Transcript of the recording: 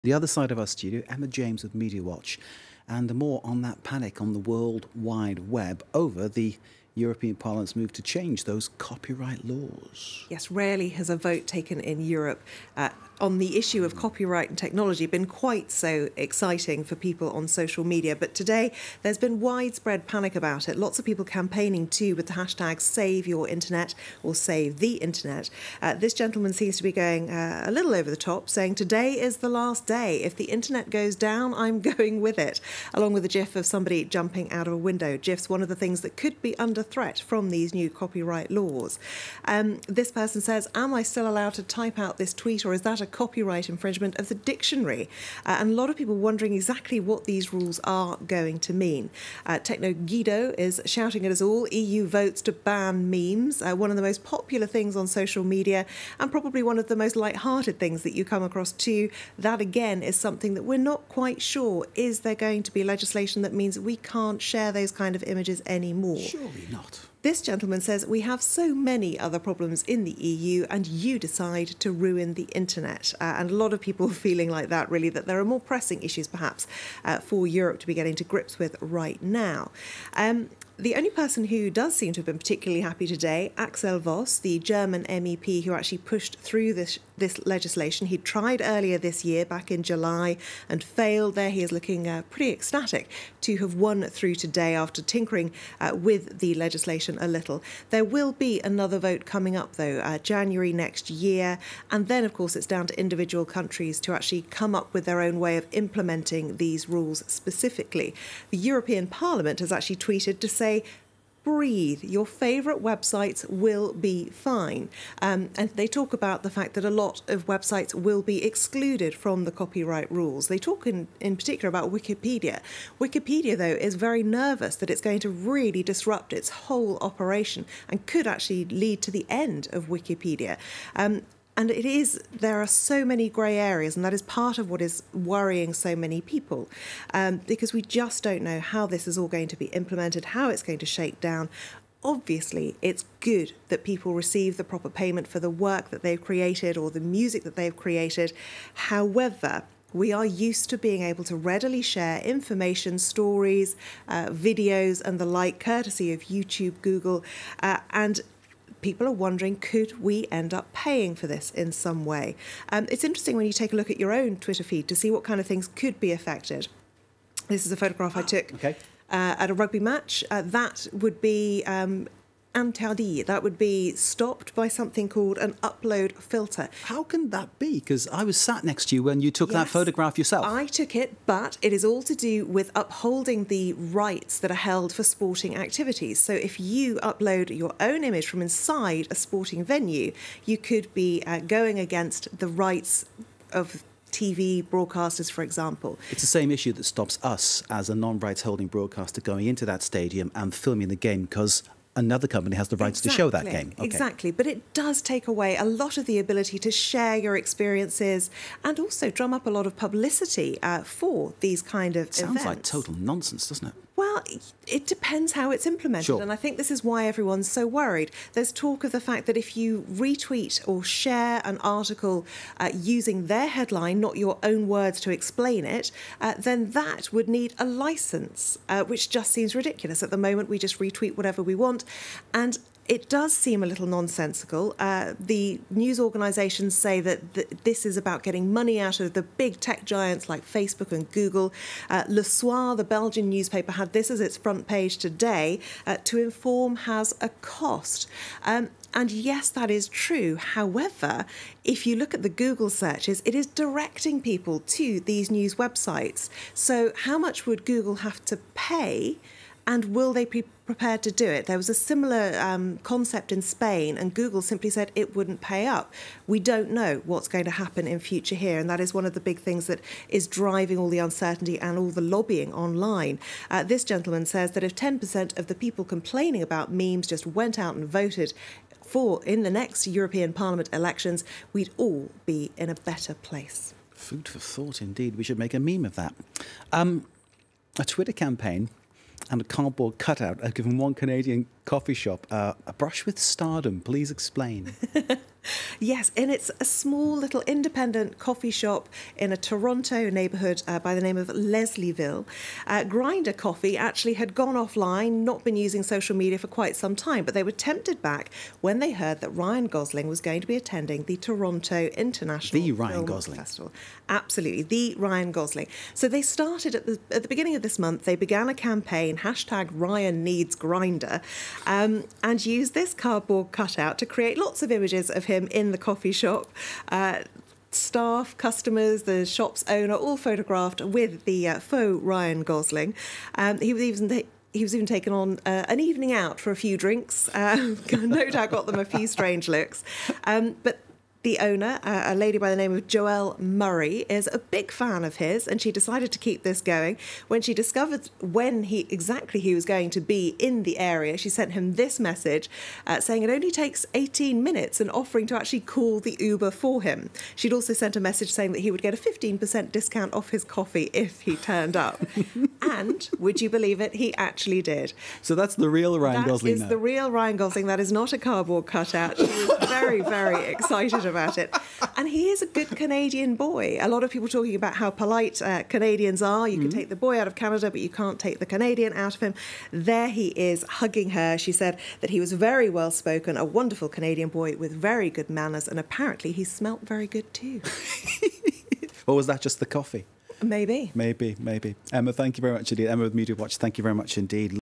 The other side of our studio, Emma James with Media Watch, and more on that panic on the World Wide Web over the European Parliament's move to change those copyright laws. Yes, rarely has a vote taken in Europe on the issue of copyright and technology been quite so exciting for people on social media. But today, there's been widespread panic about it. Lots of people campaigning too with the hashtag Save Your Internet or Save the Internet. This gentleman seems to be going a little over the top, saying today is the last day. If the internet goes down, I'm going with it. Along with a GIF of somebody jumping out of a window. GIF's one of the things that could be under threat from these new copyright laws. This person says, am I still allowed to type out this tweet, or is that a copyright infringement of the dictionary? And a lot of people wondering exactly what these rules are going to mean. Techno Guido is shouting at us all, EU votes to ban memes, one of the most popular things on social media and probably one of the most light-hearted things that you come across too. That again is something that we're not quite sure. Is there going to be legislation that means we can't share those kind of images anymore? Surely not. This gentleman says we have so many other problems in the EU and you decide to ruin the internet. And a lot of people feeling like that, really, that there are more pressing issues perhaps for Europe to be getting to grips with right now. The only person who does seem to have been particularly happy today, Axel Voss, the German MEP who actually pushed through this legislation. He tried earlier this year, back in July, and failed there. He is looking pretty ecstatic to have won through today after tinkering with the legislation a little. There will be another vote coming up, though, January next year. And then, of course, it's down to individual countries to actually come up with their own way of implementing these rules specifically. The European Parliament has actually tweeted to say, breathe, your favourite websites will be fine. And they talk about the fact that a lot of websites will be excluded from the copyright rules. They talk in particular about Wikipedia. Wikipedia, though, is very nervous that it's going to really disrupt its whole operation and could actually lead to the end of Wikipedia. And there are so many grey areas, and that is part of what is worrying so many people, because we just don't know how this is all going to be implemented, how it's going to shake down. Obviously, it's good that people receive the proper payment for the work that they've created or the music that they've created. However, we are used to being able to readily share information, stories, videos and the like, courtesy of YouTube, Google, and people are wondering, could we end up paying for this in some way? It's interesting when you take a look at your own Twitter feed to see what kind of things could be affected. This is a photograph I took at a rugby match. That would be interdit. That would be stopped by something called an upload filter. How can that be? Because I was sat next to you when you took that photograph yourself. I took it, but it is all to do with upholding the rights that are held for sporting activities. So if you upload your own image from inside a sporting venue, you could be going against the rights of TV broadcasters, for example. It's the same issue that stops us as a non-rights holding broadcaster going into that stadium and filming the game, because another company has the rights to show that game. Okay. Exactly, but it does take away a lot of the ability to share your experiences and also drum up a lot of publicity for these kind of events. Sounds like total nonsense, doesn't it? Well, it depends how it's implemented, Sure. And I think this is why everyone's so worried. There's talk of the fact that if you retweet or share an article using their headline, not your own words to explain it, then that would need a licence, which just seems ridiculous. At the moment, we just retweet whatever we want, and it does seem a little nonsensical. The news organisations say that this is about getting money out of the big tech giants like Facebook and Google. Le Soir, the Belgian newspaper, had this as its front page today. To inform has a cost. And yes, that is true. However, if you look at the Google searches, it is directing people to these news websites. So how much would Google have to pay? And will they be prepared to do it? There was a similar concept in Spain, and Google simply said it wouldn't pay up. We don't know what's going to happen in future here, and that is one of the big things that is driving all the uncertainty and all the lobbying online. This gentleman says that if 10% of the people complaining about memes just went out and voted in the next European Parliament elections, we'd all be in a better place. Food for thought, indeed. We should make a meme of that. A Twitter campaign and a cardboard cutout have given one Canadian coffee shop a brush with stardom. Please explain. Yes, and it's a small little independent coffee shop in a Toronto neighbourhood by the name of Leslieville. Grindr Coffee actually had gone offline, not been using social media for quite some time, but they were tempted back when they heard that Ryan Gosling was going to be attending the Toronto International Film Festival. Absolutely, the Ryan Gosling. So they started at the beginning of this month, they began a campaign, #RyanNeedsGrindr, and used this cardboard cutout to create lots of images of him in the coffee shop. Staff, customers, the shop's owner, all photographed with the faux Ryan Gosling. He was even taken on an evening out for a few drinks. No doubt got them a few strange looks. But the owner, a lady by the name of Joelle Murray, is a big fan of his, and she decided to keep this going. When she discovered when he was going to be in the area, she sent him this message saying it only takes 18 minutes and offering to actually call the Uber for him. She'd also sent a message saying that he would get a 15% discount off his coffee if he turned up. And, would you believe it, he actually did. So that's the real Ryan Gosling now. That is the real Ryan Gosling. That is not a cardboard cutout. She was very, very excited about it. And he is a good Canadian boy. A lot of people talking about how polite Canadians are. You can take the boy out of Canada, but you can't take the Canadian out of him. There he is, hugging her. She said that he was very well spoken, a wonderful Canadian boy with very good manners, and apparently he smelt very good too. Or was that just the coffee? Maybe. Maybe. Emma, thank you very much indeed. Emma with Media Watch, thank you very much indeed.